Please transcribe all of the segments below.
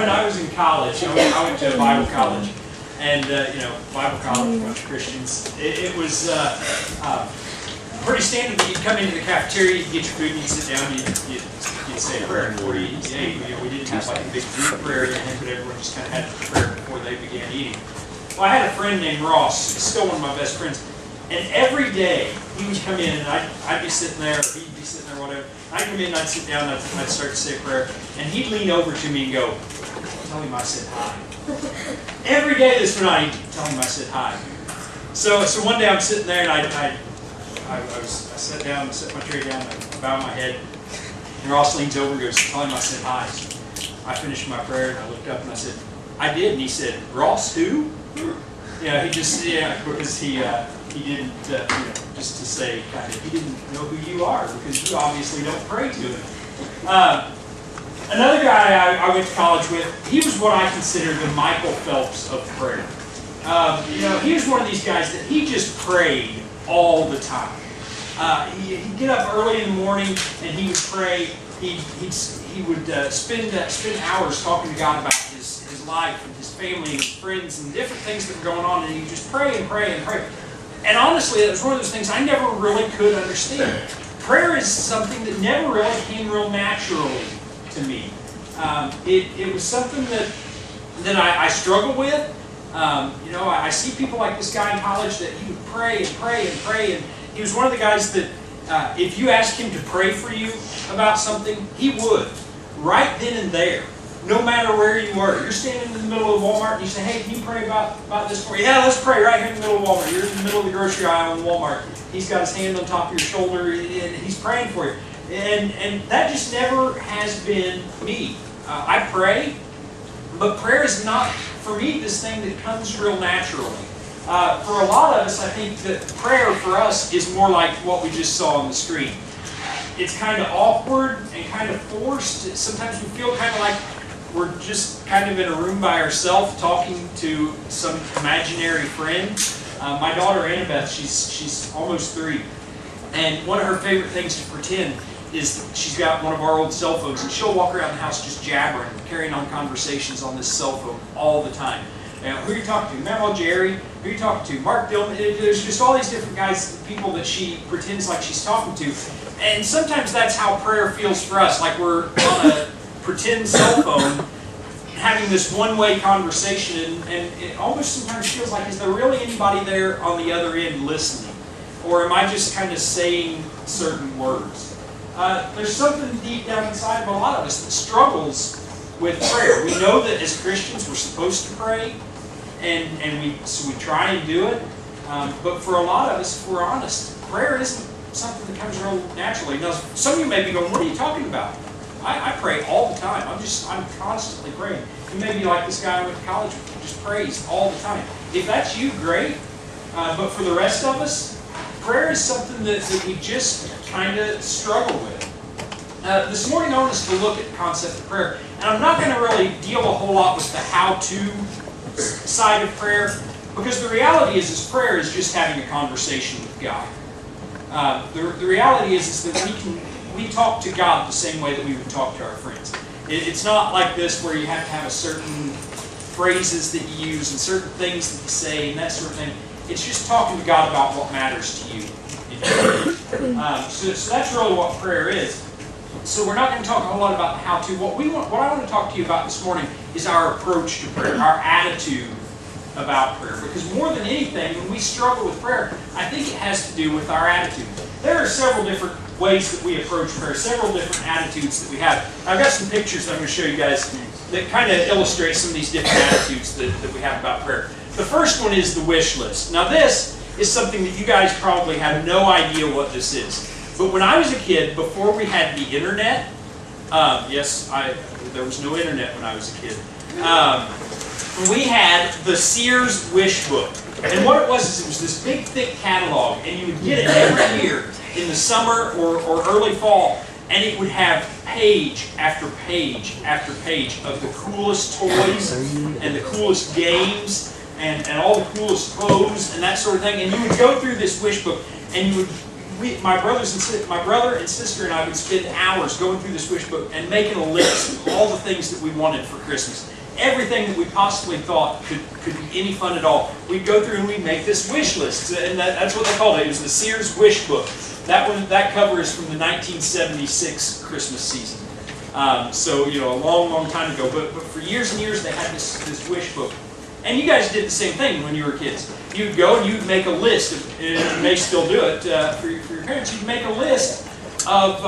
when I was in college, I went to a Bible college, and Bible college, a bunch of Christians. It was pretty standard that you'd come into the cafeteria, you'd get your food, and you'd sit down, you'd say a prayer before you eat. We didn't have like a big group prayer or anything, but everyone just kind of had a prayer before they began eating. Well, I had a friend named Ross. He's still one of my best friends. And every day he would come in, and I'd be sitting there, or he'd be sitting there, whatever. I'd come in, and I'd sit down, and I'd start to say a prayer, and he'd lean over to me and go, "Tell him I said hi." Every day this night, he'd tell him I said hi. So one day I'm sitting there, and I sat down, set my tray down, I bowed my head, and Ross leans over and goes, "Tell him I said hi." So I finished my prayer, and I looked up, and I said, "I did," and he said, "Ross who?" He just, because he didn't, just to say, kind of, he didn't know who you are, because you obviously don't pray to him. Another guy I went to college with, he was what I consider the Michael Phelps of prayer. He was one of these guys that he just prayed all the time. He'd get up early in the morning and he would pray. He would spend hours talking to God about his life and his family and his friends and different things that were going on, and he would just pray and pray and pray. And honestly, it was one of those things I never really could understand. Prayer is something that never really came real naturally to me. It was something that I struggled with. I see people like this guy in college that he would pray and pray and pray, and he was one of the guys that if you asked him to pray for you about something, he would, right then and there, no matter where you were. You're standing in the middle of Walmart and you say, "Hey, can you pray about this for me?" "Yeah, let's pray right here in the middle of Walmart." You're in the middle of the grocery aisle in Walmart. He's got his hand on top of your shoulder and he's praying for you. And that just never has been me. I pray, but prayer is not, for me, this thing that comes real naturally. For a lot of us, I think that prayer for us is more like what we just saw on the screen. It's kind of awkward and kind of forced. Sometimes we feel kind of like we're just kind of in a room by ourselves talking to some imaginary friend. My daughter Annabeth, she's almost 3, and one of her favorite things to pretend is she's got one of our old cell phones, and she'll walk around the house just jabbering, carrying on conversations on this cell phone all the time. Who are you talking to? Mamaw Jerry? Who are you talking to? Mark Dillman? There's just all these different guys, people that she pretends like she's talking to. And sometimes that's how prayer feels for us, like we're on a pretend cell phone having this one-way conversation, and it almost sometimes feels like, is there really anybody there on the other end listening? Or am I just kind of saying certain words? There's something deep down inside of a lot of us that struggles with prayer. We know that as Christians we're supposed to pray, so we try and do it. But for a lot of us, if we're honest, prayer isn't something that comes real naturally. Now, some of you may be going, "What are you talking about?" I pray all the time. I'm constantly praying. You may be like this guy I went to college with, who just prays all the time. If that's you, great. But for the rest of us, prayer is something that we just kind of struggle with. This morning I want us to look at the concept of prayer. And I'm not going to really deal a whole lot with the how-to side of prayer, because the reality is prayer is just having a conversation with God. The reality is that we talk to God the same way that we would talk to our friends. It's not like this where you have to have a certain phrases that you use and certain things that you say and that sort of thing. It's just talking to God about what matters to you. So that's really what prayer is. So we're not going to talk a whole lot about the how-to. What I want to talk to you about this morning is our approach to prayer, our attitude about prayer. Because more than anything, when we struggle with prayer, I think it has to do with our attitude. There are several different ways that we approach prayer, several different attitudes that we have. I've got some pictures that I'm going to show you guys that kind of illustrate some of these different attitudes that we have about prayer. The first one is the wish list. Now this is something that you guys probably have no idea what this is. But when I was a kid, before we had the internet, there was no internet when I was a kid, we had the Sears Wish Book. And what it was this big, thick catalog, and you would get it every year in the summer or early fall, and it would have page after page after page of the coolest toys and the coolest games and all the coolest clothes and that sort of thing. And you would go through this wish book, and you would, my brother and sister and I would spend hours going through this wish book and making a list of all the things that we wanted for Christmas. everything that we possibly thought could be any fun at all. We'd go through and we'd make this wish list, and that's what they called it. It was the Sears Wish Book. That cover is from the 1976 Christmas season. So, you know, a long, long time ago. But for years and years, they had this wish book. And you guys did the same thing when you were kids. You'd go and you'd make a list, and you may still do it for your parents. You'd make a list of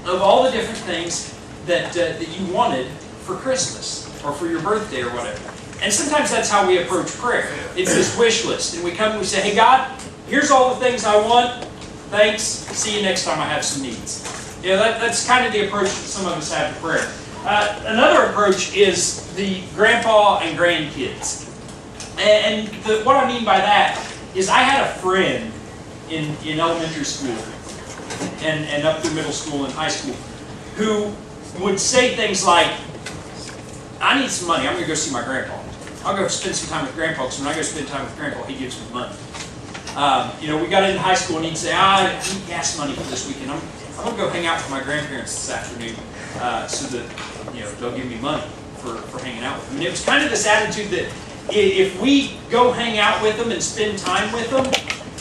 all the different things that you wanted for Christmas or for your birthday or whatever. And sometimes that's how we approach prayer. It's this wish list. And we come and we say, hey, God, here's all the things I want. Thanks. See you next time I have some needs. You know, that's kind of the approach that some of us have to prayer. Another approach is the grandpa and grandkids. And what I mean by that is I had a friend in elementary school and up through middle school and high school who would say things like, I need some money. I'm going to go see my grandpa. I'll go spend some time with grandpa, because when I go spend time with grandpa, he gives me money. You know, we got into high school and he'd say, I need gas money for this weekend. I'm going to go hang out with my grandparents this afternoon so that, you know, they'll give me money for hanging out with them. And it was kind of this attitude that if we go hang out with them and spend time with them,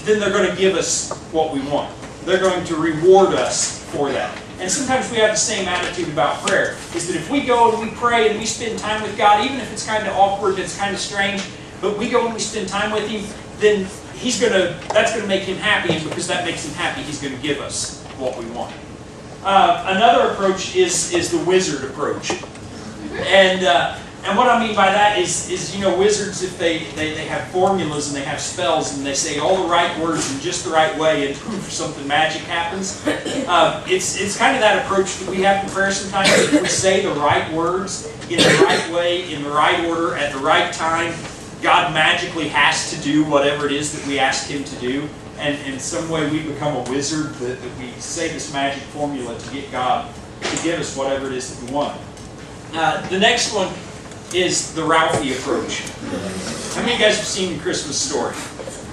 then they're going to give us what we want. They're going to reward us for that. And sometimes we have the same attitude about prayer, is that if we go and we pray and we spend time with God, even if it's kind of awkward, it's kind of strange, but we go and we spend time with Him, then that's going to make Him happy, and because that makes Him happy, He's going to give us what we want. Another approach is the wizard approach. And what I mean by that is you know, wizards, if they have formulas and they have spells and they say all the right words in just the right way and poof, something magic happens. It's kind of that approach that we have in prayer sometimes. If we say the right words in the right way, in the right order, at the right time, God magically has to do whatever it is that we ask Him to do. And in some way we become a wizard that we say this magic formula to get God to give us whatever it is that we want. The next one is the Ralphie approach. How many of you guys have seen The Christmas Story?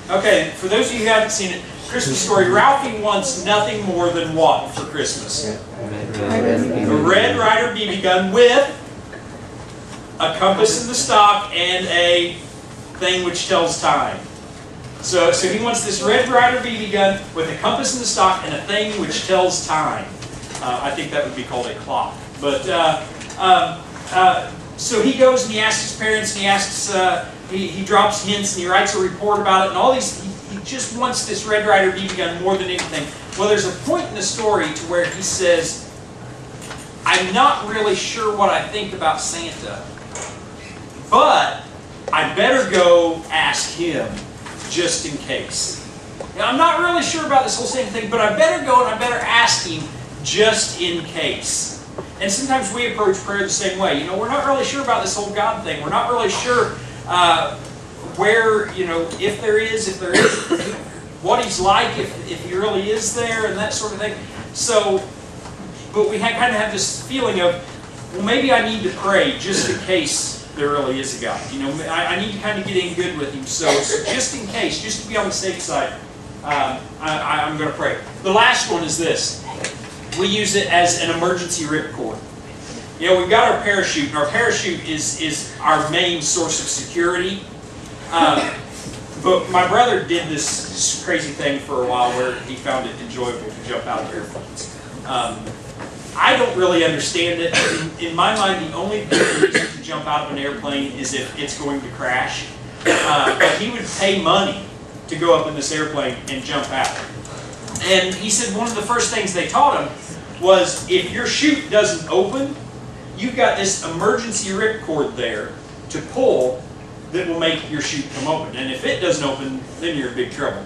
Okay, for those of you who haven't seen it, Christmas Story, Ralphie wants nothing more than what for Christmas? A Red Ryder BB gun with a compass in the stock and a thing which tells time. So he wants this Red Ryder BB gun with a compass in the stock and a thing which tells time. I think that would be called a clock. But so he goes and he asks his parents and he asks, he drops hints and he writes a report about it and all these. He just wants this Red Ryder BB gun more than anything. Well, there's a point in the story to where he says, I'm not really sure what I think about Santa, but I better go ask him just in case. Now, I'm not really sure about this whole Santa thing, but I better go and I better ask him just in case. And sometimes we approach prayer the same way. You know, we're not really sure about this whole God thing. We're not really sure where, you know, if there is, what He's like, if He really is there, and that sort of thing. So, but we kind of have this feeling of, well, maybe I need to pray just in case there really is a God. You know, I need to kind of get in good with Him. So just in case, just to be on the safe side, I'm going to pray. The last one is this. We use it as an emergency ripcord. You know, we've got our parachute, and our parachute is our main source of security. But my brother did this crazy thing for a while where he found it enjoyable to jump out of airplanes. I don't really understand it. In my mind, the only reason to jump out of an airplane is if it's going to crash. But he would pay money to go up in this airplane and jump out. And he said one of the first things they taught him was if your chute doesn't open, you've got this emergency ripcord there to pull that will make your chute come open. And if it doesn't open, then you're in big trouble.